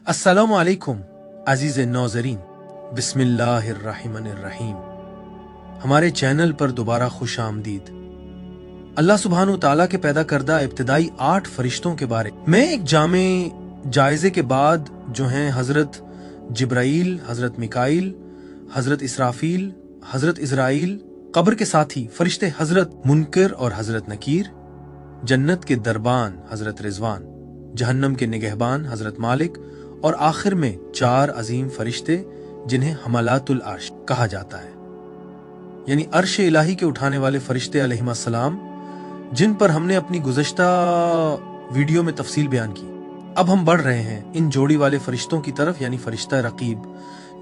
अस्सलामु अलैकुम अजीज़ नौज़रीन, बिस्मिल्लाहिर्रहमानिर्रहीम। हमारे चैनल पर दोबारा खुश आमदीद। अल्लाह सुब्हानु ताला के पैदा करदा इब्तिदाई 8 फरिश्तों के बारे में एक जामे जायजे के बाद जो हैं हजरत जिब्राइल, हजरत मिकाइल, हजरत इसराफील, हजरत इजराइल, कब्र के साथी फरिश्ते हजरत मुनकर और हजरत नकीर, जन्नत के दरबान हजरत रिजवान, जहन्नम के निगहबान हजरत मालिक और आखिर में 4 अजीम फरिश्ते जिन्हें हमलातुल अर्श कहा जाता है, यानी अर्श इलाही के उठाने वाले फरिश्ते अलैहिस्सलाम, जिन पर हमने अपनी गुज़श्ता वीडियो में तफसील बयान की। अब हम बढ़ रहे हैं इन जोड़ी वाले फरिश्तों की तरफ, यानी फरिश्ता रकीब,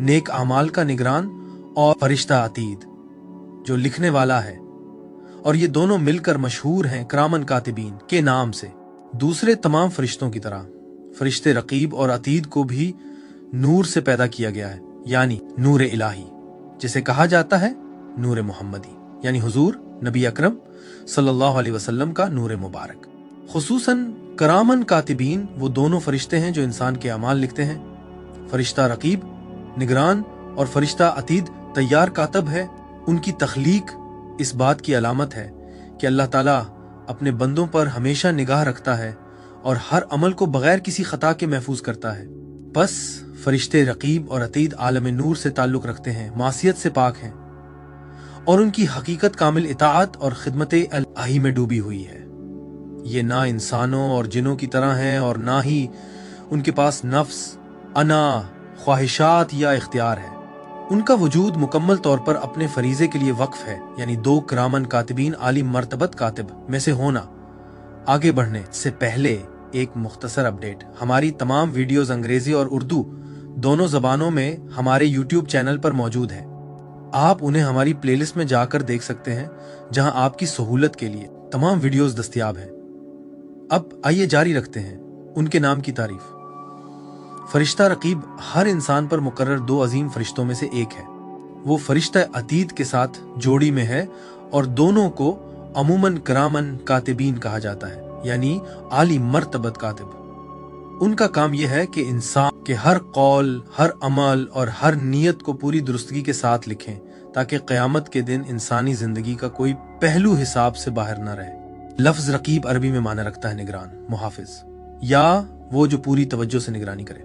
नेक आमाल का निगरान, और फरिश्ता अतीद जो लिखने वाला है, और ये दोनों मिलकर मशहूर हैं किरामन कातिबीन के नाम से। दूसरे तमाम फरिश्तों की तरह फरिश्ते रकीब और अतीद को भी नूर से पैदा किया गया है, यानी नूर इलाही, जिसे कहा जाता है नूर मोहम्मदी, यानी हुजूर नबी अकरम सल्लल्लाहु अलैहि वसल्लम का नूर मुबारक। खुसूसन किरामन कातिबीन वो दोनों फरिश्ते हैं जो इंसान के अमाल लिखते हैं। फरिश्ता रकीब निगरान और फरिश्ता अतीद तैयार कातब है। उनकी तख्लीक इस बात की अलामत है कि अल्लाह ताला अपने बंदों पर हमेशा निगाह रखता है और हर अमल को बगैर किसी खता के महफूज करता है। बस फरिश्ते रकीब और अतीद आलम नूर से ताल्लुक रखते हैं, मासियत से पाक हैं, और उनकी हकीकत कामिल इताअत और खिदमत इलाही में डूबी हुई है। ये ना इंसानों और जिनों की तरह हैं और ना ही उनके पास नफ्स, अना, ख्वाहिशात या इख्तियार है। उनका वजूद मुकम्मल तौर पर अपने फरीजे के लिए वक्फ है, यानी 2 किरामन कातिबीन आली मर्तबत कातिब में से होना। आगे बढ़ने से पहले एक मुख्तसर अपडेट। हमारी तमाम वीडियोस अंग्रेजी और उर्दू दोनों जबानों में हमारे यूट्यूब चैनल पर मौजूद हैं। आप उन्हें हमारी प्लेलिस्ट में जाकर देख सकते हैं, जहां आपकी सहूलत के लिए तमाम वीडियोस दस्तयाब हैं। अब आइए जारी रखते हैं उनके नाम की तारीफ। फरिश्ता रकीब हर इंसान पर मुकर्रर 2 अजीम फरिश्तों में से एक है। वो फरिश्ता अतीद के साथ जोड़ी में है और दोनों को अमूमन किरामन कातिबीन कहा जाता है, यानी आली मर्तबत कातिब। उनका काम यह है कि इंसान के हर कौल, हर अमल और हर नियत को पूरी दुरुस्तगी के साथ लिखें, ताकि क़यामत के दिन इंसानी जिंदगी का कोई पहलू हिसाब से बाहर न रहे। लफ्ज रकीब अरबी में माना रखता है निगरान, मुहाफिज, या वो जो पूरी तवज्जो से निगरानी करे।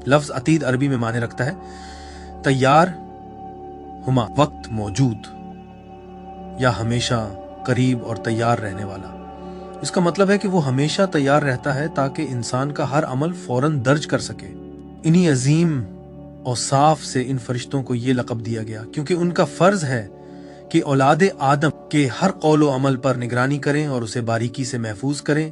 लफ्ज अतीद अरबी में माने रखता है तैयार, हुमा वक्त मौजूद, या हमेशा करीब और तैयार रहने वाला। इसका मतलब है कि वो हमेशा तैयार रहता है ताकि इंसान का हर अमल फौरन दर्ज कर सके। इन्हीं अजीम और साफ से इन फरिश्तों को ये लक़ब दिया गया क्योंकि उनका फर्ज है कि औलाद आदम के हर कौल व अमल पर निगरानी करें और उसे बारीकी से महफूज करें।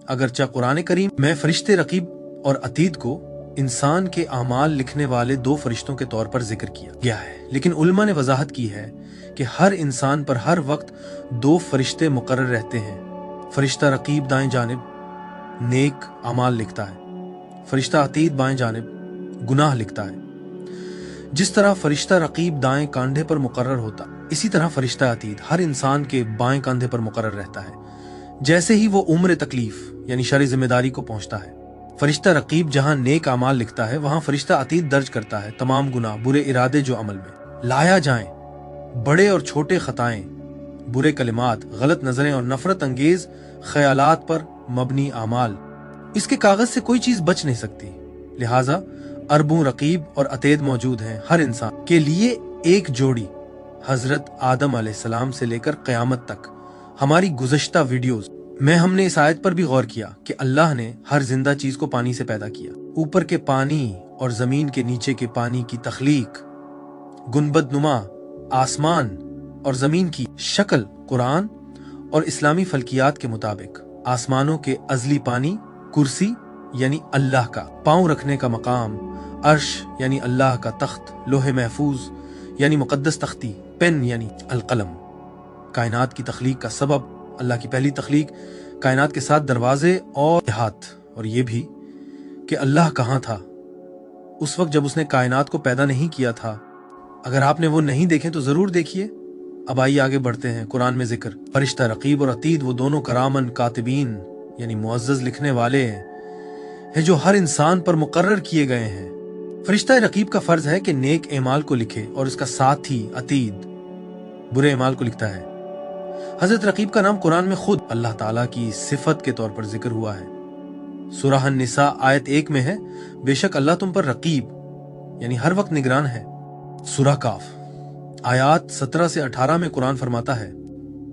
अगरचे कुरान करीम में फरिश्ते रकीब और अतीद को इंसान के आमाल लिखने वाले 2 फरिश्तों के तौर पर जिक्र किया गया है, लेकिन उलमा ने वजाहत की है कि हर इंसान पर हर वक्त 2 फरिश्ते मुकर्रर रहते हैं। फरिश्ता रकीब दाएं जानिब नेक अमाल लिखता है, फरिश्ता अतीद बाएं जानिब गुनाह लिखता है। जिस तरह फरिश्ता रकीब दाएं कंधे पर मुकर्रर होता, इसी तरह फरिश्ता अतीद हर इंसान के बाएं कंधे पर मुकर्रर रहता है, जैसे ही वो उम्र तकलीफ यानी शरई जिम्मेदारी को पहुंचता है। फरिश्ता रकीब जहां नेक अमाल लिखता है, वहां फरिश्ता अतीद दर्ज करता है तमाम गुनाह, बुरे इरादे जो अमल में लाया जाएं, बड़े और छोटे खताएं, बुरे कलिमात, गलत नजरें और नफरत अंगेज ख्यालात पर मबनी आमाल। इसके कागज से कोई चीज बच नहीं सकती। लिहाजा अरबों रकीब और अतीद मौजूद हैं हर इंसान के लिए। एक जोड़ी हजरत आदम अलैहिस्सलाम से लेकर क़यामत तक हमारी गुज़श्ता वीडियोस में हमने इस आयत पर भी गौर किया कि अल्लाह ने हर जिंदा चीज को पानी से पैदा किया। ऊपर के पानी और जमीन के नीचे के पानी की तख्लीक, गुनबद नुमा आसमान और जमीन की शक्ल कुरान और इस्लामी फल्कियात के मुताबिक आसमानों के अजली पानी, कुर्सी यानी अल्लाह का पांव रखने का मकाम, अर्श यानी अल्लाह का तख्त, लोहे महफूज यानी मुकद्दस तख्ती, पेन यानी अलकलम। कायनात की तख्लीक का सबब अल्लाह की पहली तख्लीक, कायनात के 7 दरवाजे और हाथ, और ये भी कि अल्लाह कहाँ था उस वक्त जब उसने कायनात को पैदा नहीं किया था। अगर आपने वो नहीं देखे तो जरूर देखिए। अब आइए आगे बढ़ते हैं। कुरान में जिक्र फरिश्ता रकीब और अतीद वो दोनों करामन कातिबीन यानी मुअज़्ज़ज़ लिखने वाले हैं, है जो हर इंसान पर मुकर्रर किए गए हैं। फरिश्ता रकीब का फर्ज है कि नेक एमाल को लिखे और उसका साथी अतीद बुरे एमाल को लिखता है। हजरत रकीब का नाम कुरान में खुद अल्लाह ताला की सिफत के तौर पर जिक्र हुआ है। सूरह निसा आयत 1 में है, बेशक अल्लाह तुम पर रकीब यानी हर वक्त निगरान है। सूरह काफ आयत 17 से 18 में कुरान फरमाता है,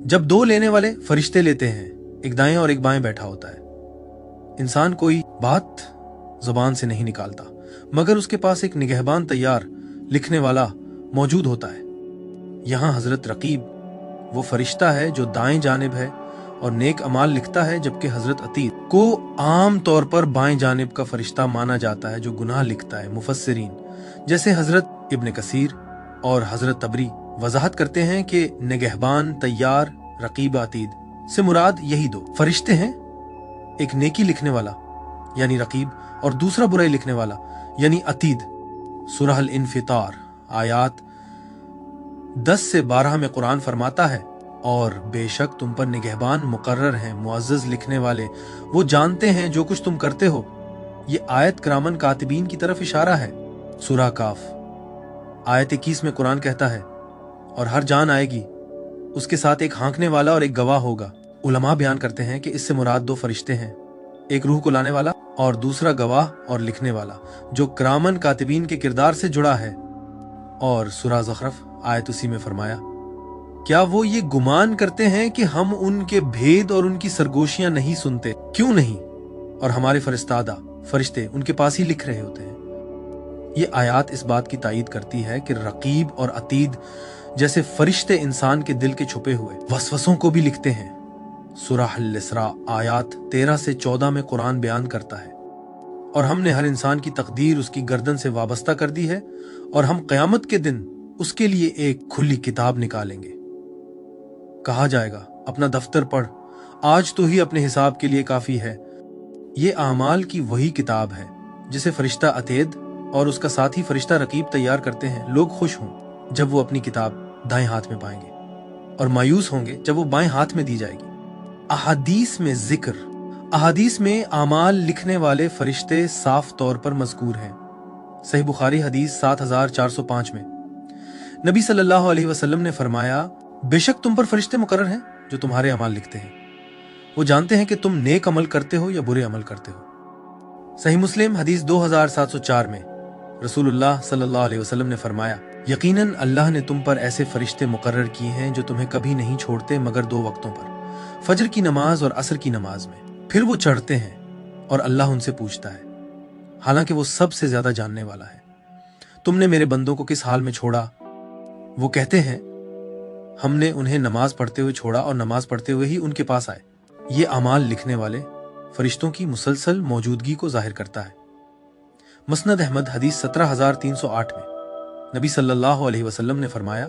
जब दो लेने वाले फरिश्ते लेते हैं, एक दाएं और एक बाएं बैठा होता है, इंसान कोई बात जुबान से नहीं निकालता मगर उसके पास एक निगहबान तैयार लिखने वाला मौजूद होता है। यहाँ हजरत रकीब वो फरिश्ता है जो दाएं जानिब है और नेक अमाल लिखता है, जबकि हजरत अतीद को आम तौर पर बाएं जानिब का फरिश्ता माना जाता है जो गुनाह लिखता है। मुफस्सिरीन जैसे हजरत इब्न कसीर और हजरत तबरी वजाहत करते हैं कि निगहबान तैयार रकीब अतीद से मुराद यही दो फरिश्ते हैं, एक नेकी लिखने वाला यानी रकीब और दूसरा बुराई लिखने वाला यानी अतीद। सूरह अल-इन्फितार आयत 10 से 12 में कुरान फरमाता है, और बेशक तुम पर निगहबान मुकर्रर हैं, मुअज़्ज़ज़ लिखने वाले, वो जानते हैं जो कुछ तुम करते हो। ये आयत किरामन कातिबीन की तरफ इशारा है। सूरह काफ आयत 21 में कुरान कहता है, और हर जान आएगी, उसके साथ एक हाँकने वाला और एक गवाह होगा। उलमा बयान करते हैं कि इससे मुराद दो फरिश्ते हैं, एक रूह को लाने वाला और दूसरा गवाह और लिखने वाला, जो किरामन कातिबीन के किरदार से जुड़ा है। और सूरह ज़ुख़रफ़ आयत उसी में फरमाया, क्या वो ये गुमान करते हैं कि हम उनके भेद और उनकी सरगोशियां नहीं सुनते? क्यों नहीं? और हमारे फरिश्तादा फरिश्ते उनके पास ही लिख रहे होते हैं। ये आयत इस बात की तायीद करती है कि रकीब और अतीद जैसे फरिश्ते इंसान के दिल के छुपे हुए वसवसों को भी लिखते हैं। सूरह अल-इसरा आयत 13 से 14 में कुरान बयान करता है, और हमने हर इंसान की तकदीर उसकी गर्दन से वाबस्ता कर दी है, और हम क़यामत के दिन उसके लिए एक खुली किताब निकालेंगे। कहा जाएगा, अपना दफ्तर पढ़, आज तो ही अपने हिसाब के लिए काफी है। ये आमाल की वही किताब है जिसे फरिश्ता अतीद और उसका साथी फरिश्ता रकीब तैयार करते हैं। लोग खुश हों जब वो अपनी किताब दाएं हाथ में पाएंगे, और मायूस होंगे जब वो बाएं हाथ में दी जाएगी। अहादीस में जिक्र, अहादीस में आमाल लिखने वाले फरिश्ते साफ तौर पर मज़कूर हैं। सही बुखारी हदीस 7405 में नबी सल्लल्लाहु अलैहि वसल्लम ने फरमाया, बेशक तुम पर फरिश्ते मुकर्रर हैं जो तुम्हारे अमाल लिखते हैं। वो जानते हैं कि तुम नेक अमल करते हो या बुरे अमल करते हो। सही मुस्लिम हदीस 2704 में रसूलुल्लाह सल्लल्लाहु अलैहि वसल्लम ने फरमाया, यकीनन अल्लाह ने तुम पर ऐसे फरिश्ते मुकर्रर किए हैं जो तुम्हें कभी नहीं छोड़ते मगर दो वक्तों पर, फजर की नमाज और असर की नमाज में। फिर वो चढ़ते हैं और अल्लाह उनसे पूछता है, हालांकि वो सबसे ज्यादा जानने वाला है, तुमने मेरे बंदों को किस हाल में छोड़ा? वो कहते हैं, हमने उन्हें नमाज पढ़ते हुए छोड़ा और नमाज पढ़ते हुए ही उनके पास आए। ये अमाल लिखने वाले फरिश्तों की मुसलसल मौजूदगी को जाहिर करता है। मुस्नद अहमद हदीस 17308 में नबी सल्लल्लाहु अलैहि वसल्लम ने फरमाया,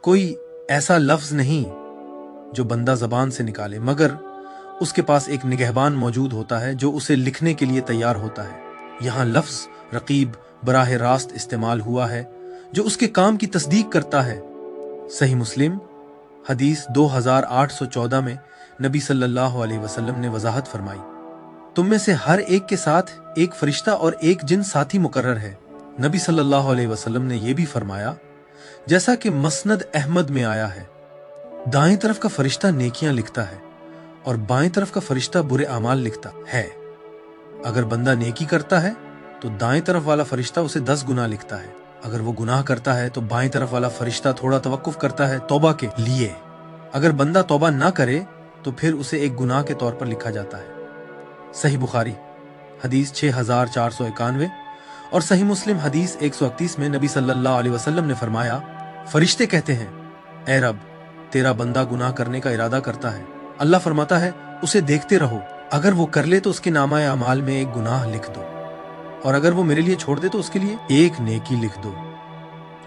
कोई ऐसा लफ्ज नहीं जो बंदा जबान से निकाले मगर उसके पास एक निगहबान मौजूद होता है जो उसे लिखने के लिए तैयार होता है। यहाँ लफ्ज रकीब बराह रास्त इस्तेमाल हुआ है जो उसके काम की तस्दीक करता है। सही मुस्लिम हदीस 2814 में नबी सल्लल्लाहु अलैहि वसल्लम ने वजाहत फरमाई, तुम में से हर एक के साथ एक फरिश्ता और एक जिन साथी मुकर्रर है। नबी सल्लल्लाहु अलैहि वसल्लम ने यह भी फरमाया, जैसा कि मसनद अहमद में आया है, दाएं तरफ का फरिश्ता नेकियां लिखता है और बाएं तरफ का फरिश्ता बुरे अमाल लिखता है। अगर बंदा नेकी करता है तो दाएं तरफ वाला फरिश्ता उसे 10 गुना लिखता है। अगर वो गुनाह करता है तो बाएं तरफ वाला फरिश्ता थोड़ा तवक्कुफ करता है तौबा के लिए। अगर बंदा तौबा ना करे तो फिर उसे एक गुनाह के तौर पर लिखा जाता है। सही बुखारी हदीस 6491 और सही मुस्लिम हदीस 131 में नबी सल्लल्लाहु अलैहि वसल्लम ने फरमाया, फरिश्ते कहते हैं, ए रब, तेरा बंदा गुनाह करने का इरादा करता है। अल्लाह फरमाता है, उसे देखते रहो, अगर वो कर ले तो उसके नामा अमाल में एक गुनाह लिख दो, और अगर वो मेरे लिए छोड़ दे तो उसके लिए एक नेकी लिख दो,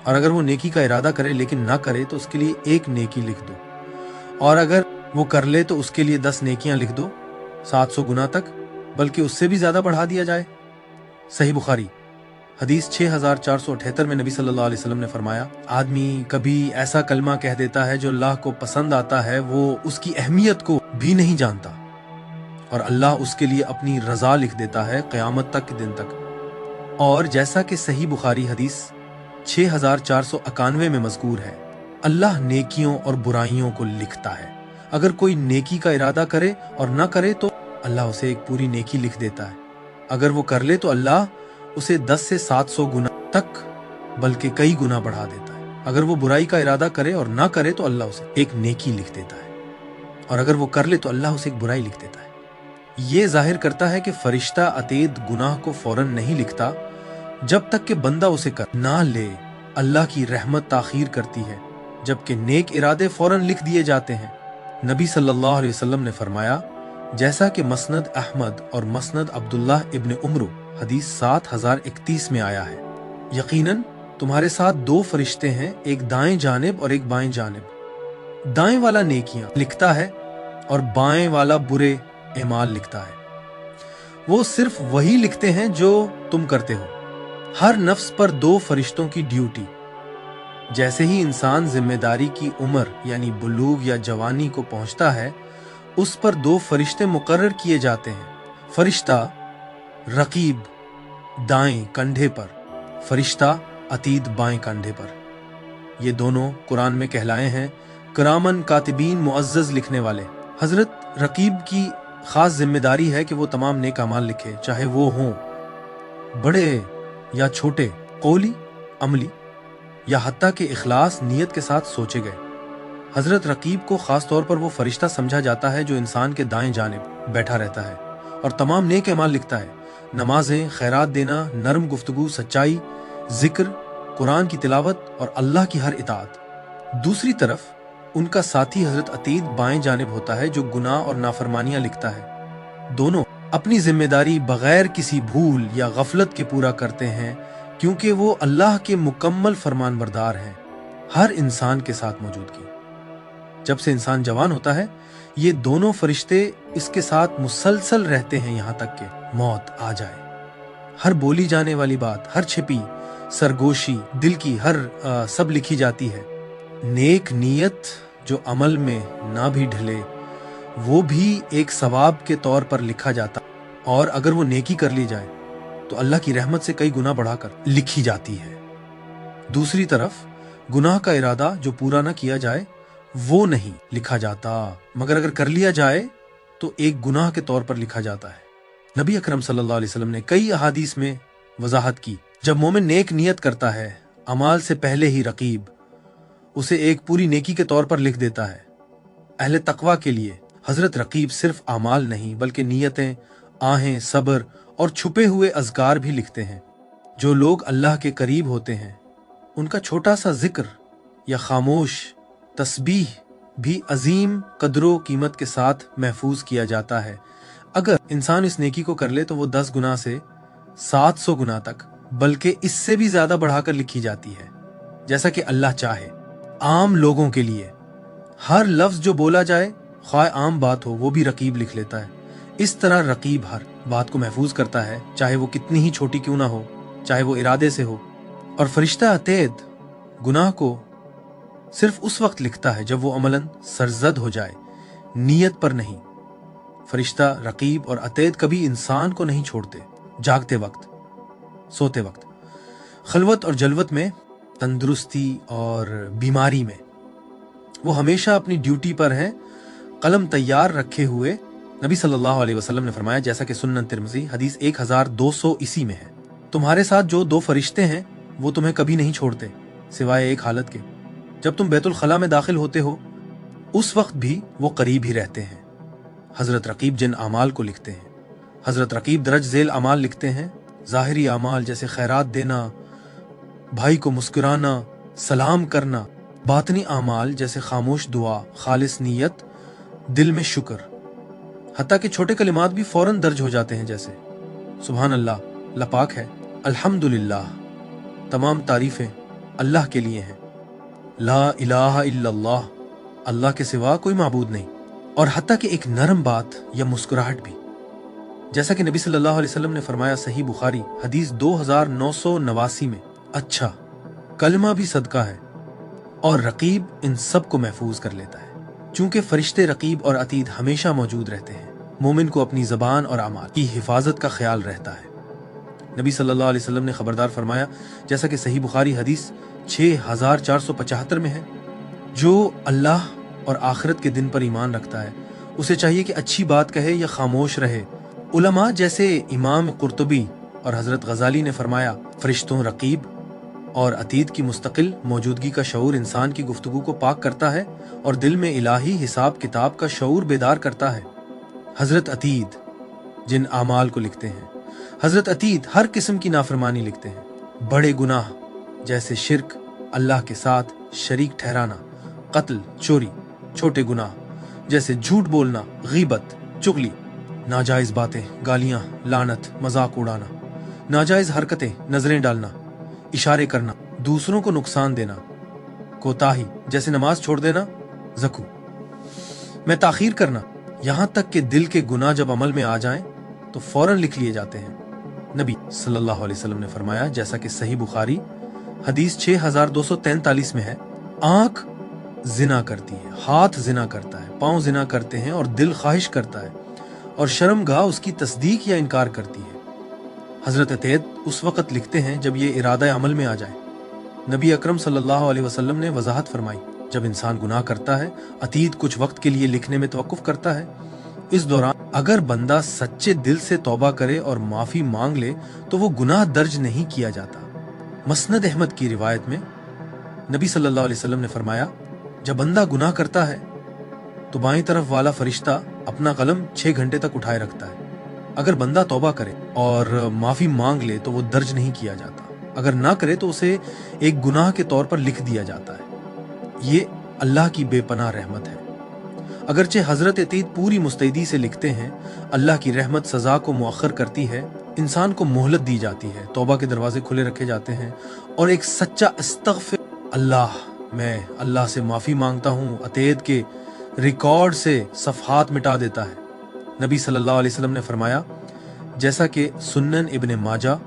और अगर वो नेकी का इरादा करे लेकिन ना करे तो उसके लिए एक नेकी लिख दो, और अगर वो कर ले तो उसके लिए 10 नेकियां लिख दो, 700 गुना तक, बल्कि उससे भी ज्यादा बढ़ा दिया जाए। सही बुखारी हदीस 6478 में नबी सल्लल्लाहु अलैहि वसल्लम ने फरमाया, आदमी कभी ऐसा कलमा कह देता है जो अल्लाह को पसंद आता है, वो उसकी अहमियत को भी नहीं जानता, اور اللہ اس کے لیے اپنی رضا لکھ دیتا ہے قیامت تک کے دن تک۔ اور جیسا کہ صحیح بخاری حدیث 6491 میں مذکور ہے، اللہ نیکیوں اور برائیوں کو لکھتا ہے۔ اگر کوئی نیکی کا ارادہ کرے اور نہ کرے تو اللہ اسے ایک پوری نیکی لکھ دیتا ہے، اگر وہ کر لے تو اللہ اسے 10 سے 700 گنا تک بلکہ کئی گنا بڑھا دیتا ہے۔ اگر وہ برائی کا ارادہ کرے اور نہ کرے تو اللہ اسے ایک نیکی لکھ دیتا ہے، اور اگر وہ کر لے تو اللہ اسے ایک برائی لکھ دیتا ہے۔ یہ ظاہر کرتا ہے کہ فرشتہ عتید گناہ کو فوراً نہیں لکھتا جب تک کہ بندہ اسے کر نہ لے۔ اللہ کی رحمت تاخیر کرتی ہے، جبکہ نیک ارادے فوراً لکھ دیے جاتے ہیں۔ نبی صلی اللہ علیہ وسلم نے فرمایا، جیسا کہ مسند احمد اور مسند عبداللہ ابن عمرو حدیث 7031 میں آیا ہے، یقیناً تمہارے ساتھ 2 فرشتے ہیں، ایک دائیں جانب اور ایک بائیں جانب۔ دائیں والا نیکیاں لکھتا ہے اور بائیں والا برے اعمال لکھتا ہے۔ وہ صرف وہی لکھتے ہیں جو تم کرتے ہو۔ ہر نفس پر 2 فرشتوں کی ڈیوٹی۔ جیسے ہی انسان ذمہ داری کی عمر یعنی بلوغ یا جوانی کو پہنچتا ہے، اس پر 2 فرشتے مقرر کیے جاتے ہیں۔ فرشتہ رقیب دائیں کندھے پر، فرشتہ عتید بائیں کندھے پر۔ یہ دونوں قرآن میں کہلائے ہیں کرامن کاتبین، معزز لکھنے والے۔ حضرت رقیب کی خاص ذمہ داری ہے کہ وہ تمام نیک اعمال لکھے، چاہے وہ ہوں بڑے یا چھوٹے، قولی، عملی، یا حتیٰ کہ اخلاص نیت کے ساتھ سوچے گئے۔ حضرت رقیب کو خاص طور پر وہ فرشتہ سمجھا جاتا ہے جو انسان کے دائیں جانب بیٹھا رہتا ہے اور تمام نیک اعمال لکھتا ہے۔ نمازیں، خیرات دینا، نرم گفتگو، سچائی، ذکر، قرآن کی تلاوت اور اللہ کی ہر اطاعت۔ دوسری طرف ان کا ساتھی حضرت عتید بائیں جانب ہوتا ہے جو گناہ اور نافرمانیاں لکھتا ہے۔ دونوں اپنی ذمہ داری بغیر کسی بھول یا غفلت کے پورا کرتے ہیں، کیونکہ وہ اللہ کے مکمل فرمان بردار ہیں۔ ہر انسان کے ساتھ موجودگی۔ جب سے انسان جوان ہوتا ہے، یہ دونوں فرشتے اس کے ساتھ مسلسل رہتے ہیں یہاں تک کہ موت آ جائے۔ ہر بولی جانے والی بات، ہر چھپی سرگوشی، دل کی ہر سب لکھی جاتی ہے۔ نیک نیت جو عمل میں نہ بھی ڈھلے، وہ بھی ایک ثواب کے طور پر لکھا جاتا، اور اگر وہ نیکی کر لی جائے تو اللہ کی رحمت سے کئی گنا بڑھا کر لکھی جاتی ہے۔ دوسری طرف گناہ کا ارادہ جو پورا نہ کیا جائے وہ نہیں لکھا جاتا، مگر اگر کر لیا جائے تو ایک گناہ کے طور پر لکھا جاتا ہے۔ نبی اکرم صلی اللہ علیہ وسلم نے کئی احادیث میں وضاحت کی، جب مومن نیک نیت کرتا ہے، اعمال سے پہلے ہی رقیب اسے ایک پوری نیکی کے طور پر لکھ دیتا ہے۔ اہل تقوی کے لیے حضرت رقیب صرف اعمال نہیں بلکہ نیتیں، آہیں، صبر اور چھپے ہوئے اذکار بھی لکھتے ہیں۔ جو لوگ اللہ کے قریب ہوتے ہیں، ان کا چھوٹا سا ذکر یا خاموش تسبیح بھی عظیم قدر و قیمت کے ساتھ محفوظ کیا جاتا ہے۔ اگر انسان اس نیکی کو کر لے تو وہ 10 گنا سے 700 گنا تک بلکہ اس سے بھی زیادہ بڑھا کر لکھی جاتی ہے، جیسا کہ اللہ چاہے۔ عام لوگوں کے لیے ہر لفظ جو بولا جائے، خواہ عام بات ہو، وہ بھی رقیب لکھ لیتا ہے۔ اس طرح رقیب ہر بات کو محفوظ کرتا ہے، چاہے وہ کتنی ہی چھوٹی کیوں نہ ہو، چاہے وہ ارادے سے ہو۔ اور فرشتہ عتید گناہ کو صرف اس وقت لکھتا ہے جب وہ عملاً سرزد ہو جائے، نیت پر نہیں۔ فرشتہ رقیب اور عتید کبھی انسان کو نہیں چھوڑتے، جاگتے وقت، سوتے وقت، خلوت اور جلوت میں، تندرستی اور بیماری میں، وہ ہمیشہ اپنی ڈیوٹی پر ہیں، قلم تیار رکھے ہوئے۔ نبی صلی اللہ علیہ وسلم نے فرمایا، جیسا کہ سنن ترمذی حدیث 1200 میں ہے، تمہارے ساتھ جو 2 فرشتے ہیں وہ تمہیں کبھی نہیں چھوڑتے سوائے ایک حالت کے، جب تم بیت الخلاء میں داخل ہوتے ہو، اس وقت بھی وہ قریب ہی رہتے ہیں۔ حضرت رقیب جن اعمال کو لکھتے ہیں، حضرت رقیب درج ذیل اعمال لکھتے ہیں۔ ظاہری اعمال جیسے خیرات دینا، بھائی کو مسکرانا، سلام کرنا۔ باطنی اعمال جیسے خاموش دعا، خالص نیت، دل میں شکر، حتیٰ کہ چھوٹے کلمات بھی فوراً درج ہو جاتے ہیں، جیسے سبحان اللہ، اللہ پاک ہے، الحمدللہ، تمام تعریفیں اللہ کے لیے ہیں، لا الہ الا اللہ، اللہ کے سوا کوئی معبود نہیں، اور حتیٰ کہ ایک نرم بات یا مسکراہٹ بھی، جیسا کہ نبی صلی اللہ علیہ وسلم نے فرمایا، صحیح بخاری حدیث 2989 میں، اچھا کلمہ بھی صدقہ ہے، اور رقیب ان سب کو محفوظ کر لیتا ہے۔ چونکہ فرشتے رقیب اور عتید ہمیشہ موجود رہتے ہیں، मोमिन को अपनी ज़बान और अमाल की हिफाजत का ख्याल रहता है। नबी सल्लल्लाहु अलैहि वसल्लम ने खबरदार फरमाया, जैसा कि सही बुखारी हदीस 6475 में है, जो अल्लाह और आखिरत के दिन पर ईमान रखता है उसे चाहिए कि अच्छी बात कहे या खामोश रहे। उलमा जैसे इमाम कुर्तुबी और हजरत गजाली ने फरमाया, फरिश्तों रकीब और अतीत की मुस्तकिल मौजूदगी का शऊर इंसान की गुफ्तगू को पाक करता है और दिल में इलाही हिसाब किताब का शऊर बेदार करता है। हजरत अतीत जिन आमाल को लिखते हैं, हजरत अतीत हर किस्म की नाफरमानी लिखते हैं। बड़े गुनाह जैसे शिर्क, अल्लाह के साथ शरीक ठहराना, कत्ल, चोरी। छोटे गुनाह जैसे झूठ बोलना, गीबत, चुगली, नाजायज बातें, गालियां, लानत, मजाक उड़ाना, नाजायज हरकतें, नजरें डालना, इशारे करना, दूसरों को नुकसान देना, कोताही जैसे नमाज छोड़ देना, ज़कू में ताखीर करना। यहां तक कि दिल के गुनाह जब अमल में आ जाएं तो फौरन लिख लिए जाते हैं। नबी सल्लल्लाहु अलैहि वसल्लम ने फरमाया, जैसा कि सही बुखारी हदीस 6243 में है, आंख जिना करती है, हाथ जिना करता है, पांव जिना करते हैं और दिल ख्वाहिश करता है और शर्मगाह उसकी तस्दीक या इनकार करती है। हजरत अतीत उस वक्त लिखते हैं जब ये इरादा अमल में आ जाए। नबी अकरम सल्लल्लाहु अलैहि वसल्लम ने वजाहत फरमाई, जब इंसान गुनाह करता है, अतीत कुछ वक्त के लिए लिखने में तवक्कुफ करता है। इस दौरान अगर बंदा सच्चे दिल से तौबा करे और माफी मांग ले तो वो गुनाह दर्ज नहीं किया जाता। मसनद अहमद की रिवायत में नबी सल्लल्लाहु अलैहि वसल्लम ने फरमाया, जब बंदा गुनाह करता है तो बाईं तरफ वाला फरिश्ता अपना कलम 6 घंटे तक उठाए रखता है। अगर बंदा तौबा करे और माफी मांग ले तो वो दर्ज नहीं किया जाता, अगर ना करे तो उसे एक गुनाह के तौर पर लिख दिया जाता है। ये अल्लाह की बेपनाह रहमत है। अगरचे हजरत अतीत पूरी मुस्तैदी से लिखते हैं, अल्लाह की रहमत सजा को मुअख्खर करती है, इंसान को मोहलत दी जाती है, तौबा के दरवाजे खुले रखे जाते हैं और एक सच्चा अस्तगफिर अल्लाह, मैं अल्लाह से माफी मांगता हूँ, अतीत के रिकॉर्ड से सफहात मिटा देता है। नबी सल्लल्लाहु अलैहि वसल्लम ने फरमाया, जैसा कि सुन्नन इब्ने माजा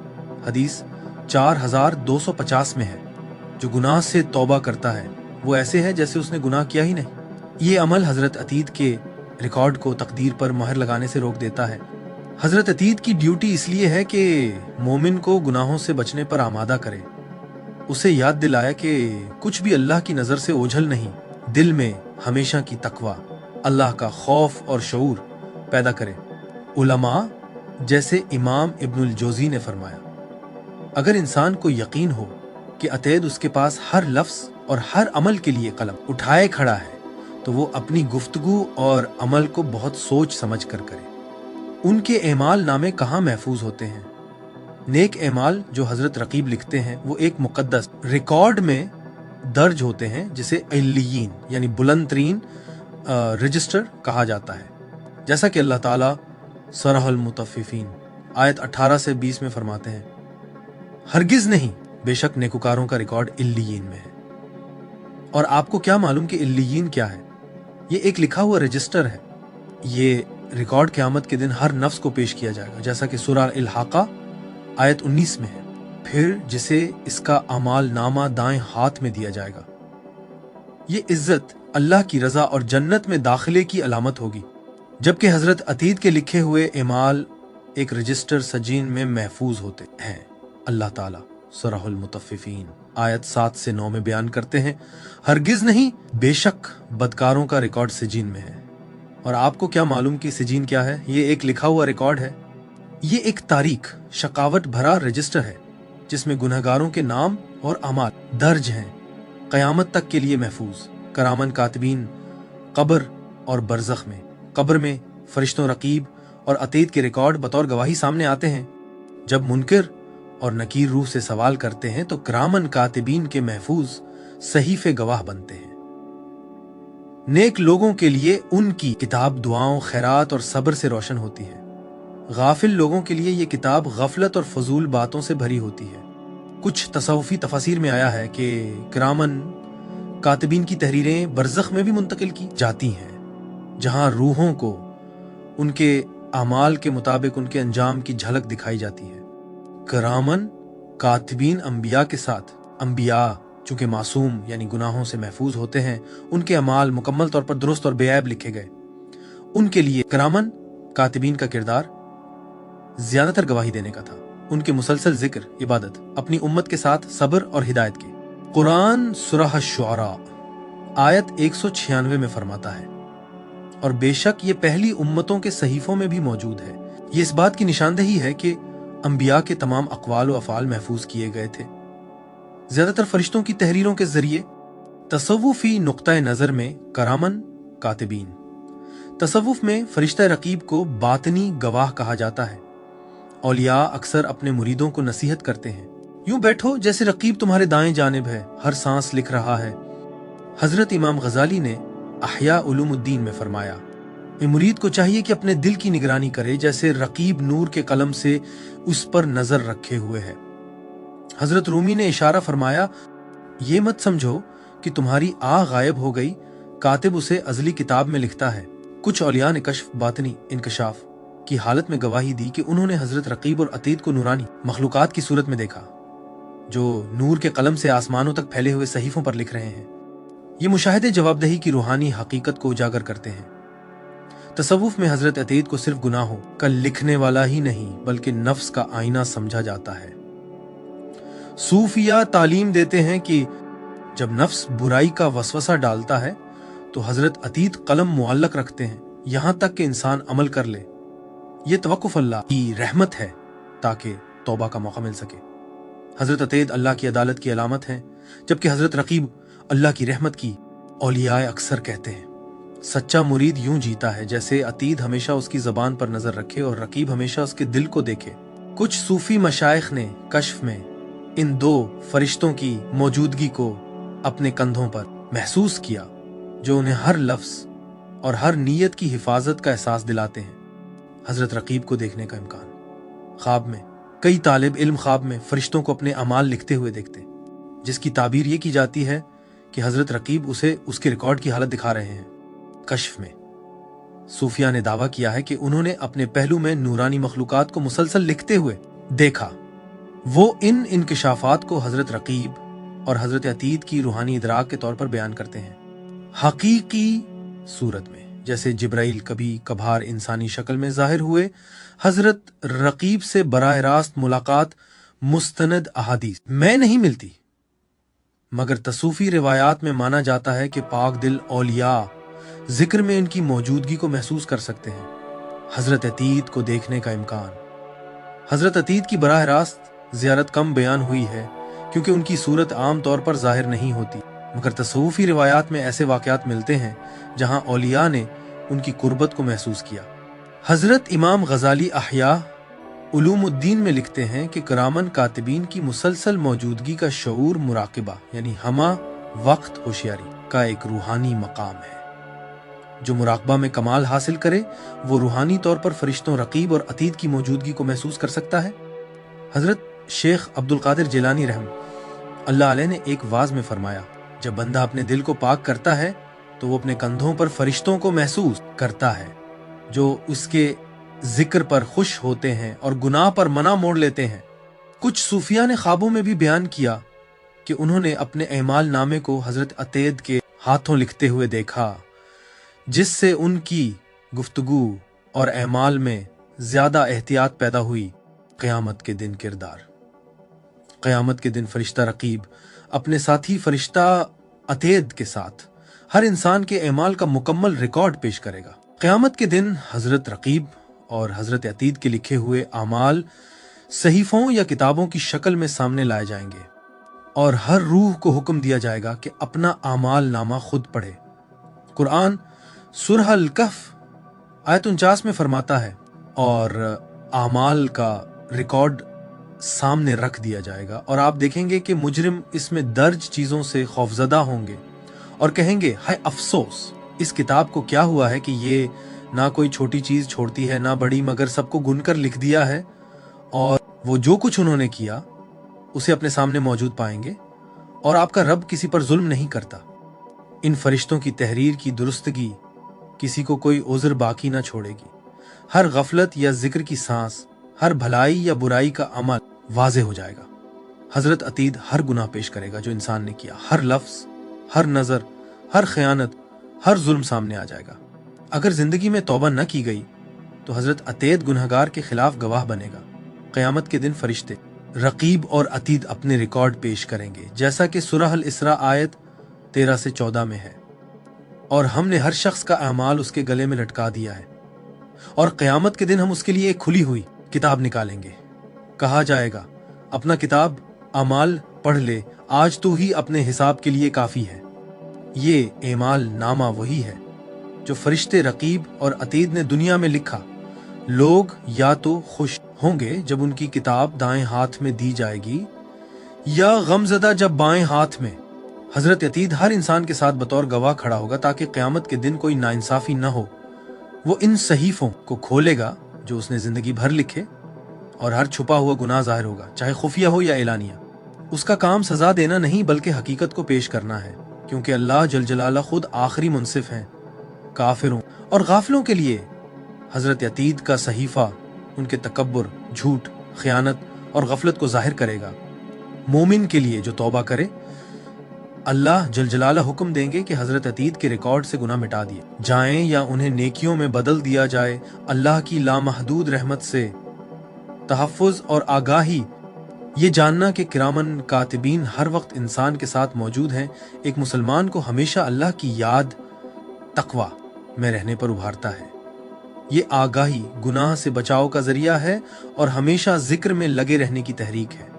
हदीस 4250 में है, जो गुनाह से तौबा करता है वो ऐसे है जैसे उसने गुनाह किया ही नहीं। ये अमल हजरत अतीत के रिकॉर्ड को तकदीर पर मोहर लगाने से रोक देता है। हजरत अतीत की ड्यूटी इसलिए है कि मोमिन को गुनाहों से बचने पर आमादा करे, उसे याद दिलाया कि कुछ भी अल्लाह की नजर से ओझल नहीं, दिल में हमेशा की तकवा, अल्लाह का खौफ और शऊर पैदा करे। उलमा जैसे इमाम इब्नुल जोजी ने फरमाया, अगर इंसान को यकीन हो कि अतीत उसके पास हर लफ्ज और हर अमल के लिए कलम उठाए खड़ा है तो वो अपनी गुफ्तगू और अमल को बहुत सोच समझ कर करे। उनके एमाल नामे कहाँ महफूज होते हैं? नेक एमाल जो हजरत रकीब लिखते हैं वो एक मुकद्दस रिकॉर्ड में दर्ज होते हैं, जिसे इल्लियीन यानी बुलंद तरीन रजिस्टर कहा जाता है। जैसा कि अल्लाह ताला सरहुल मुतफ्फिफीन आयत 18 से 20 में फरमाते हैं, हरगिज नहीं, बेशक नेकुकारों का रिकॉर्ड इल्लियीन में है। और आपको क्या मालूम कि इल्लियीन क्या है? ये एक लिखा हुआ रजिस्टर है। ये रिकॉर्ड क़यामत के दिन हर नफ्स को पेश किया जाएगा, जैसा कि सूरा अल-हाक़ा आयत 19 में है। फिर जिसे इसका अमाल नामा दाएं हाथ में दिया जाएगा। ये इज्जत अल्लाह की रजा और जन्नत में दाखिले की अलामत होगी, जबकि हजरत अतीत के लिखे हुए एमाल एक रजिस्टर सजीन में महफूज होते हैं। अल्लाह ताला सूरहुल मुतफ्फिफीन आयत 7 से 9 में बयान करते हैं, हरगिज नहीं, बेशक बदकारों का रिकॉर्ड सजीन में है। और आपको क्या मालूम कि सजीन क्या है? ये एक लिखा हुआ रिकॉर्ड है। ये एक तारीख शकावत भरा रजिस्टर है जिसमें गुनहगारों के नाम और अमाल दर्ज हैं, क़यामत तक के लिए महफूज। करामन कातिबीन कब्र और बरज़ख में, कब्र में फरिश्तों रकीब और अतीत के रिकॉर्ड बतौर गवाही सामने आते हैं। जब मुनकिर और नकीर रूह से सवाल करते हैं तो करामन कातिबीन के महफूज सहीफे गवाह बनते हैं। नेक लोगों के लिए उनकी किताब दुआओं, खैरात और सब्र से रोशन होती है। गाफिल लोगों के लिए ये किताब गफलत और फजूल बातों से भरी होती है। कुछ तसव्वुफी तफसीर में आया है कि किरामन कातिबीन की तहरीरें बरज़ख में भी मुंतकिल की जाती हैं, जहां रूहों को उनके अमाल के मुताबिक उनके अंजाम की झलक दिखाई जाती है। किरामन कातिबीन अंबिया के साथ, अंबिया चूंकि मासूम यानी गुनाहों से महफूज होते हैं, उनके अमाल मुकम्मल तौर पर दुरुस्त और बेऐब लिखे गए। उनके लिए किरामन कातिबीन का किरदार ज्यादातर गवाही देने का था, उनके मुसलसल जिक्र, इबादत, अपनी उम्मत के साथ सब्र और हिदायत की। कुरान सूरह शुआरा आयत 196 में फरमाता है, और बेशक ये पहली उम्मतों के सहीफों में भी मौजूद है। ये इस बात की निशानदेही है कि अंबिया के तमाम अक़वाल व अफ़आल महफूज किए गए थे। ज्यादातर फरिश्तों की तहरीरों के जरिए तसव्वुफी नुक्ता नजर में करामन कातिबीन, तसव्वुफ में फरिश्ता रकीब को बातनी गवाह कहा जाता है। औलिया अक्सर अपने मुरीदों को नसीहत करते हैं, यूं बैठो जैसे रकीब तुम्हारे दाएं जानिब है, हर सांस लिख रहा है। हजरत इमाम गजाली ने अहया उलूमुद्दीन में फरमाया, मुरीद को चाहिए कि अपने दिल की निगरानी करे जैसे रकीब नूर के कलम से उस पर नजर रखे हुए है। हजरत रूमी ने इशारा फरमाया, ये मत समझो कि तुम्हारी आह गायब हो गई, कातिब उसे अजली किताब में लिखता है। कुछ औलिया ने कश्फ, बातनी, इंकशाफ की हालत में गवाही दी कि उन्होंने हजरत रकीब और अतीद को नूरानी मखलूकात की सूरत में देखा, जो नूर के कलम से आसमानों तक फैले हुए सहीफों पर लिख रहे हैं। ये मुशाहिदे जवाबदही की रूहानी हकीकत को उजागर करते हैं। तसव्वुफ में हजरत अतीद को सिर्फ गुनाहों का लिखने वाला ही नहीं बल्कि नफ्स का आईना समझा जाता है। सूफिया तालीम देते हैं कि जब नफ्स बुराई का वसवसा डालता है तो हजरत अतीद कलम मुअल्लक रखते हैं यहां तक कि इंसान अमल कर ले। ये तवक्कुफ अल्लाह की रहमत है ताकि तौबा का मौका मिल सके। हजरत अतीद अल्लाह की अदालत की अलामत है, जबकि हजरत रकीब अल्लाह की रहमत की। औलियाए अक्सर कहते हैं, सच्चा मुरीद यूं जीता है जैसे अतीद हमेशा उसकी जबान पर नजर रखे और रकीब हमेशा उसके दिल को देखे। कुछ सूफी मशाइख ने कश्फ में इन दो फरिश्तों की मौजूदगी को अपने कंधों पर महसूस किया, जो उन्हें हर लफ्ज और हर नीयत की हिफाजत का एहसास दिलाते हैं। हजरत रकीब को देखने का इम्कान। ख्वाब में कई तालिब इल्म ख्वाब में फरिश्तों को अपने अमाल लिखते हुए देखते, जिसकी ताबीर ये की जाती है कि हजरत रकीब उसे उसके रिकॉर्ड की हालत दिखा रहे हैं। कश्फ में सूफिया ने दावा किया है कि उन्होंने अपने पहलू में नूरानी मखलूकात को मुसलसल लिखते हुए देखा। वो इन इंकिशाफात को हजरत रकीब और हजरत अतीद की रूहानी इदराक के तौर पर बयान करते हैं, हकीकी सूरत में, जैसे जिब्राइल कभी कभार इंसानी शक्ल में जाहिर हुए। हजरत रकीब से बराह रास्त मुलाकात मुस्तनद अहादीस में नहीं मिलती, मगर तसूफी रिवायात में माना जाता है कि पाक दिल औलिया जिक्र में इनकी मौजूदगी को महसूस कर सकते हैं। हजरत अतीद को देखने का इम्कान। हजरत अतीद की बराह रास्त ज़ियारत कम बयान हुई है क्योंकि उनकी सूरत आम तौर पर जाहिर नहीं होती, मगर तसव्वुफी रिवायात में ऐसे वाक़यात मिलते हैं जहां औलिया ने उनकी कुर्बत को महसूस किया। हजरत इमाम गजाली अहया उलूमुद्दीन में लिखते हैं कि करामन कातिबीन की मुसलसल मौजूदगी का शऊर मुराकिबा यानी हमा वक्त होशियारी का एक रूहानी मकाम है। जो मुराकबा में कमाल हासिल करे वो रूहानी तौर पर फरिश्तों रकीब और अतीद की मौजूदगी को महसूस कर सकता है। हजरत शेख अब्दुल कादिर जिलानी रहम अल्लाह अलैह ने एक वाज में फरमाया, जब बंदा अपने दिल को पाक करता है तो वो अपने कंधों पर फरिश्तों को महसूस करता है जो उसके जिक्र पर खुश होते हैं और गुनाह पर मना मोड़ लेते हैं। कुछ सूफिया ने ख्वाबों में भी बयान किया कि उन्होंने अपने एमाल नामे को हजरत अतीद के हाथों लिखते हुए देखा, जिससे उनकी गुफ्तगू और एमाल में ज्यादा एहतियात पैदा हुई। क़यामत के दिन किरदार। क़यामत के दिन फरिश्ता रकीब अपने साथी फरिश्ता अतीद के साथ हर इंसान के एमाल का मुकम्मल रिकॉर्ड पेश करेगा। क़यामत के दिन हजरत रकीब और हजरत अतीद के लिखे हुए आमाल सहीफों या किताबों की शक्ल में सामने लाए जाएंगे और हर रूह को हुक्म दिया जाएगा कि अपना आमाल नामा खुद पढ़े। कुरान सूरह अल-कहफ आयत 49 में फरमाता है, और आमाल का रिकॉर्ड सामने रख दिया जाएगा और आप देखेंगे कि मुजरिम इसमें दर्ज चीजों से खौफजदा होंगे और कहेंगे, हाय अफसोस, इस किताब को क्या हुआ है कि ये ना कोई छोटी चीज छोड़ती है ना बड़ी, मगर सबको गुनकर लिख दिया है। और वो जो कुछ उन्होंने किया उसे अपने सामने मौजूद पाएंगे और आपका रब किसी पर जुल्म नहीं करता। इन फरिश्तों की तहरीर की दुरुस्तगी किसी को कोई उज़्र बाकी ना छोड़ेगी। हर गफलत या जिक्र की सांस, हर भलाई या बुराई का अमल वाज़े हो जाएगा। हजरत अतीद हर गुनाह पेश करेगा जो इंसान ने किया, हर लफ्ज, हर नजर, हर खयानत, हर जुल्म सामने आ जाएगा। अगर जिंदगी में तौबा न की गई तो हजरत अतीद गुनहगार के खिलाफ गवाह बनेगा। क़यामत के दिन फरिश्ते रकीब और अतीद अपने रिकॉर्ड पेश करेंगे, जैसा कि सूरह अल इसरा आयत 13 से 14 में है। और हमने हर शख्स का अमाल उसके गले में लटका दिया है, और क़यामत के दिन हम उसके लिए एक खुली हुई किताब निकालेंगे। कहा जाएगा, अपना किताब अमाल पढ़ ले, आज तू ही अपने हिसाब के लिए काफी है। ये एमाल नामा वही है जो फरिश्ते रकीब और अतीद ने दुनिया में लिखा। लोग या तो खुश होंगे जब उनकी किताब दाएं हाथ में दी जाएगी, या गमजदा जब बाएं हाथ में। हजरत अतीद हर इंसान के साथ बतौर गवाह खड़ा होगा, ताकि क़यामत के दिन कोई नाइंसाफी न हो। वो इन सहीफों को खोलेगा जो उसने जिंदगी भर लिखे, और हर छुपा हुआ गुनाह जाहिर होगा, चाहे खुफिया हो या एलानिया। उसका काम सजा देना नहीं बल्कि हकीकत को पेश करना है, क्योंकि अल्लाह जल जलाला खुद आखिरी मुनसिफ हैं। काफिरों और गाफिलों के लिए हजरत अतीद का सहीफा उनके तकब्बुर, झूठ, खयानत और गफलत को जाहिर करेगा। मोमिन के लिए जो तौबा करे, अल्लाह जल जलाला हुक्म देंगे कि हजरत अतीद के रिकॉर्ड से गुनाह मिटा दिए जाएं या उन्हें नेकियों में बदल दिया जाए। अल्लाह की लामहदूद रहमत से तहफ़्फ़ुज़ और आगाही, ये जानना कि किरामन कातिबीन हर वक्त इंसान के साथ मौजूद हैं, एक मुसलमान को हमेशा अल्लाह की याद, तकवा में रहने पर उभारता है। ये आगाही गुनाह से बचाव का जरिया है और हमेशा जिक्र में लगे रहने की तहरीक है।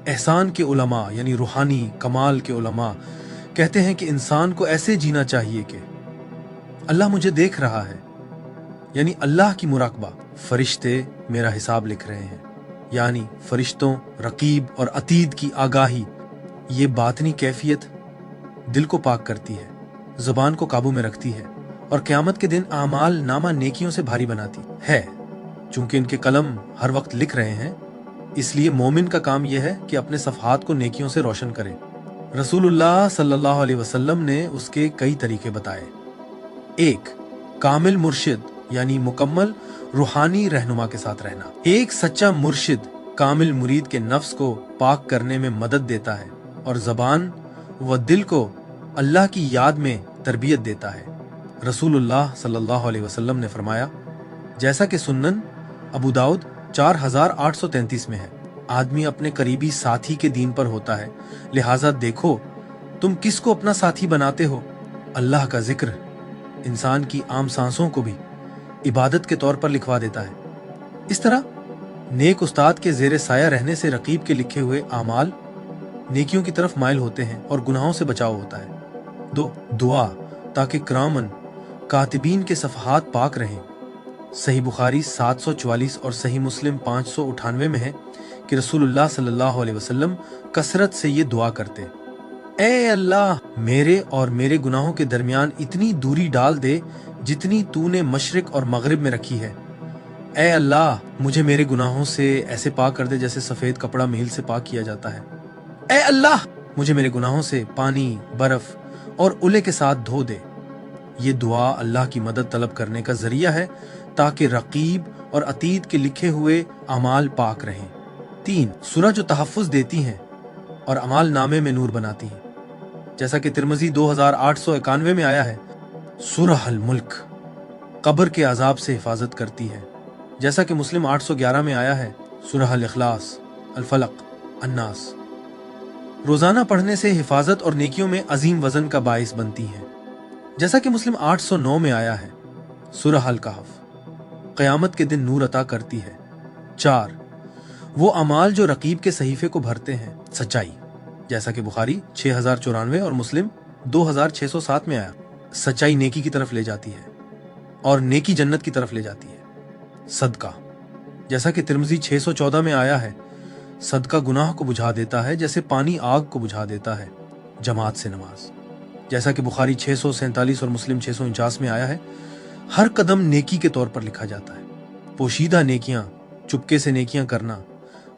एहसान के उलमा यानी रूहानी कमाल के उलमा कहते हैं कि इंसान को ऐसे जीना चाहिए कि अल्लाह मुझे देख रहा है, यानी अल्लाह की मुराकबा। फरिश्ते मेरा हिसाब लिख रहे हैं, यानी फरिश्तों, रकीब और अतीद की आगाही। ये बातनी कैफियत दिल को पाक करती है, जुबान को काबू में रखती है, और क़यामत के दिन आमाल नामा नेकियों से भारी बनाती है। चूंकि इनके कलम हर वक्त लिख रहे हैं, इसलिए मोमिन का काम यह है कि अपने सफ़हात को नेकियों से रोशन करे। रसूलुल्लाह सल्लल्लाहु अलैहि वसल्लम ने उसके कई तरीके बताए। 1. कामिल मुर्शिद यानी मुकम्मल रूहानी रहनुमा के साथ रहना। एक सच्चा मुर्शिद कामिल मुरीद के नफ्स को पाक करने में मदद देता है और ज़बान व दिल को अल्लाह की याद में तरबियत देता है। रसूलुल्लाह सल्लल्लाहु अलैहि वसल्लम ने फरमाया, जैसा कि सुन्नन अबू दाऊद 4833 में है, आदमी अपने करीबी साथी के दीन पर होता है, लिहाजा देखो तुम किसको अपना साथी बनाते हो। अल्लाह का जिक्र इंसान की आम सांसों को भी इबादत के तौर पर लिखवा देता है। इस तरह नेक उस्ताद के जेर साया रहने से रकीब के लिखे हुए आमाल नेकियों की तरफ माइल होते हैं और गुनाहों से बचाव होता है। 2. दुआ, ताकि किरामन कातिबीन के सफ़हात पाक रहें। सही बुखारी 744 और सही मुस्लिम 598 में है कि रसूलुल्लाह सल्लल्लाहु अलैहि वसल्लम कसरत से ये दुआ करते, ए अल्लाह, मेरे और मेरे गुनाहों के दरमियान इतनी दूरी डाल दे जितनी तूने मशरिक और मगरिब में रखी है। ए अल्लाह, मुझे मेरे गुनाहों से ऐसे पाक कर दे जैसे सफेद कपड़ा मील से पाक किया जाता है। ए अल्लाह, मुझे मेरे गुनाहों से पानी, बर्फ और उले के साथ धो दे। ये दुआ अल्लाह की मदद तलब करने का जरिया है ताकि रकीब और अतीद के लिखे हुए अमाल पाक रहें। 3. सूरह जो तहफ़्फ़ुज़ देती हैं और अमाल नामे में नूर बनाती हैं, जैसा कि तिरमिज़ी 2891 में आया है, सूरह अल मुल्क कब्र के अजाब से हिफाजत करती है, जैसा कि मुस्लिम 811 में आया है, सूरह अल इखलास, अल फलक, अन्नास। रोजाना पढ़ने से हिफाजत और नेकियों में अजीम वजन का बाइस बनती है, जैसा कि मुस्लिम 809 में आया है, सूरह अल कहफ क़यामत के दिन नूर अता करती है। 4. वो अमाल जो रकीब के सहीफे को भरते हैं, सच्चाई, जैसा कि बुखारी 6094 और मुस्लिम 2607 में आया। सच्चाई नेकी की तरफ ले जाती है और नेकी जन्नत की तरफ ले जाती है। सदका, जैसा कि तिरमिज़ी 614 में आया है, सदका गुनाह को बुझा देता है जैसे पानी आग को बुझा देता है। जमात से नमाज, जैसा कि बुखारी 647 और मुस्लिम 649 में आया है, हर कदम नेकी के तौर पर लिखा जाता है। पोशीदा नेकियां, चुपके से नेकियां करना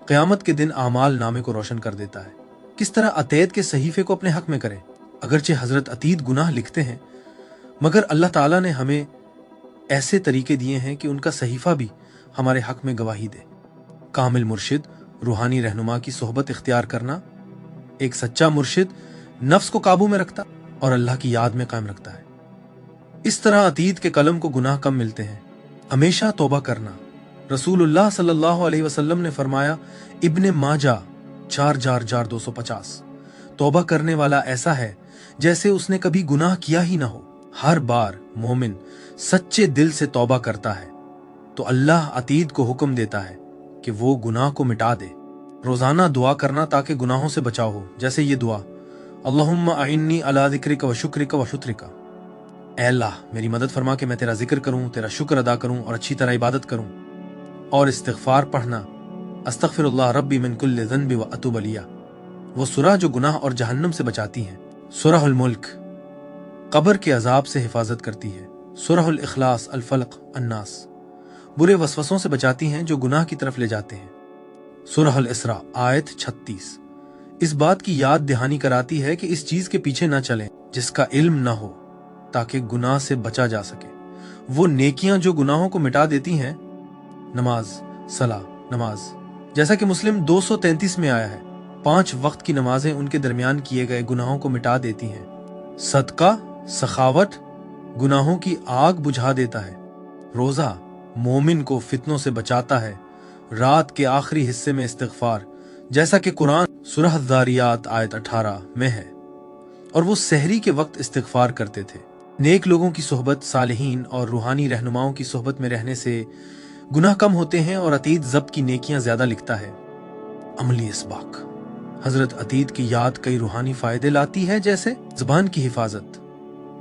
क़यामत के दिन आमाल नामे को रोशन कर देता है। किस तरह अतीद के सहीफे को अपने हक में करें। अगरचे हजरत अतीद गुनाह लिखते हैं, मगर अल्लाह ताला ने हमें ऐसे तरीके दिए हैं कि उनका सहीफा भी हमारे हक में गवाही दे। कामिल मुर्शिद रूहानी रहनुमा की सोहबत इख्तियार करना। एक सच्चा मुर्शिद नफ्स को काबू में रखता और अल्लाह की याद में कायम रखता है। इस तरह अतीद के कलम को गुनाह कम मिलते हैं, हमेशा तौबा करना। रसूलुल्लाह सल्लल्लाहु अलैहि वसल्लम ने फरमाया, इब्ने माजा 4,250, तौबा करने वाला ऐसा है जैसे उसने कभी गुनाह किया ही ना हो। हर बार मोमिन सच्चे दिल से तौबा करता है तो अल्लाह अतीद को हुक्म देता है कि वो गुनाह को मिटा दे। रोजाना दुआ करना ताकि गुनाहों से बचाव हो, जैसे ये दुआ, अल्लाहुम्मा अइन्नी अला ज़िक्रिका व शुक्रिका व शुत्रिका, ऐ अल्लाह मेरी मदद फरमा कि मैं तेरा जिक्र करूं, तेरा शुक्र अदा करूं और अच्छी तरह इबादत करूं। और इस्तिग़फ़ार पढ़ना, अस्तग़फ़िरुल्लाह रब्बी मिन कुल्लि ज़न्बि व अतूबु इलैह, वो सूरह जो गुनाह और जहन्नम से बचाती है। सूरहुल मुल्क कब्र के अजाब से हिफाजत करती है। सूरहुल इखलास अल फल्क अन्नास बुरे वसवसों से बचाती हैं जो गुनाह की तरफ ले जाते हैं। सूरहुल इसरा आयत 36 इस बात की याद दहानी कराती है कि इस चीज के पीछे न चलें जिसका इल्म न हो, ताकि गुनाह से बचा जा सके। वो नेकियां जो गुनाहों को मिटा देती हैं, नमाज, सला, नमाज, जैसा कि मुस्लिम 233 में आया है, 5 वक्त की नमाजें उनके दरमियान किए गए गुनाहों को मिटा देती हैं। सदका, सखावत गुनाहों की आग बुझा देता है। रोजा मोमिन को फितनों से बचाता है। रात के आखिरी हिस्से में इस्तिग़फ़ार, जैसा कि कुरान सूरह ज़ारियात आयत 18 में है, और वो सहरी के वक्त इस्तिग़फ़ार करते थे। नेक लोगों की सोहबत, सालिहीन और रूहानी रहनुमाओं की सोहबत में रहने से गुनाह कम होते हैं और अतीद ज़ब्त की नेकियां ज्यादा लिखता है। अमली इसबाक हजरत अतीद की याद कई रूहानी फायदे लाती है, जैसे ज़बान की हिफाजत।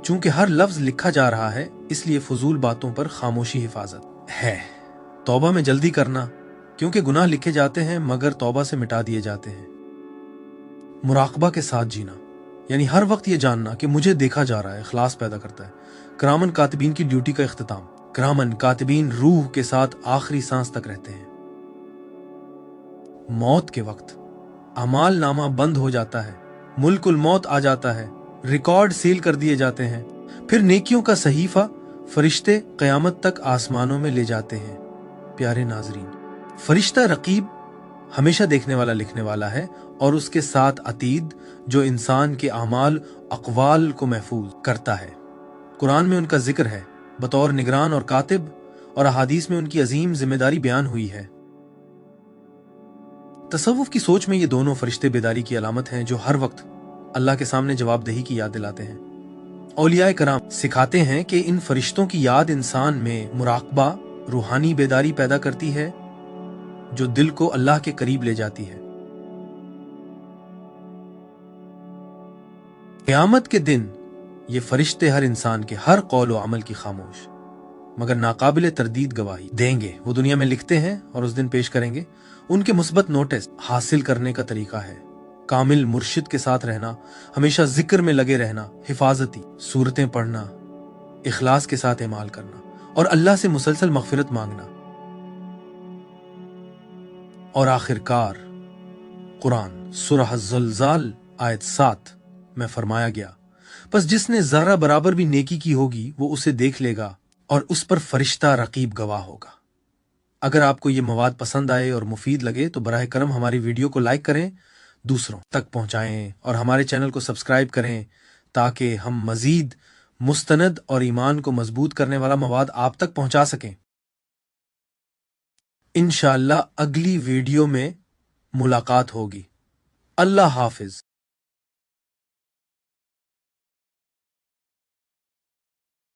चूंकि हर लफ्ज लिखा जा रहा है, इसलिए फजूल बातों पर खामोशी हिफाजत है। तौबा में जल्दी करना, क्योंकि गुनाह लिखे जाते हैं मगर तौबा से मिटा दिए जाते हैं। मुराकबा के साथ जीना, यानी हर वक्त ये जानना कि मुझे देखा जा रहा है, इखलास पैदा करता है। किरामन कातिबीन की ड्यूटी का इख्तिताम। किरामन कातिबीन रूह के साथ आखिरी सांस तक रहते हैं। मौत के वक्त अमाल नामा बंद हो जाता है, मुल्कुल मौत आ जाता है, रिकॉर्ड सील कर दिए जाते हैं। फिर नेकियों का सहीफा फरिश्ते क़यामत तक आसमानों में ले जाते हैं। प्यारे नाजरीन, फरिश्ता रकीब हमेशा देखने वाला लिखने वाला है, और उसके साथ अतीद जो इंसान के अमाल अक़वाल को महफूज करता है। कुरान में उनका जिक्र है बतौर निगरान और कातिब, और अहादीस में उनकी अजीम जिम्मेदारी बयान हुई है। तसव्वुफ की सोच में ये दोनों फरिश्ते बेदारी की अलामत हैं, जो हर वक्त अल्लाह के सामने जवाबदेही की याद दिलाते हैं। औलियाए कराम सिखाते हैं कि इन फरिश्तों की याद इंसान में मुराकबा, रूहानी बेदारी पैदा करती है, जो दिल को अल्लाह के करीब ले जाती है। क़यामत के दिन ये फरिश्ते हर इंसान के हर कौल व अमल की खामोश मगर नाकाबिले तरदीद गवाही देंगे। वो दुनिया में लिखते हैं और उस दिन पेश करेंगे। उनके मुस्बत नोटिस हासिल करने का तरीका है कामिल मुर्शिद के साथ रहना, हमेशा जिक्र में लगे रहना, हिफाजती सूरतें पढ़ना, इखलास के साथ इमाल करना और अल्लाह से मुसलसल मगफिरत मांगना। और आखिरकार कुरान सूरह ज़ल्ज़ाल आयत 7 में फरमाया गया, बस जिसने जरा बराबर भी नेकी की होगी वो उसे देख लेगा और उस पर फरिश्ता रकीब गवाह होगा। अगर आपको ये मवाद पसंद आए और मुफीद लगे तो बराह करम हमारी वीडियो को लाइक करें, दूसरों तक पहुंचाएं और हमारे चैनल को सब्सक्राइब करें, ताकि हम मजीद मुस्तनद और ईमान को मजबूत करने वाला मवाद आप तक पहुंचा सकें। इंशाअल्लाह अगली वीडियो में मुलाकात होगी। अल्लाह हाफिज।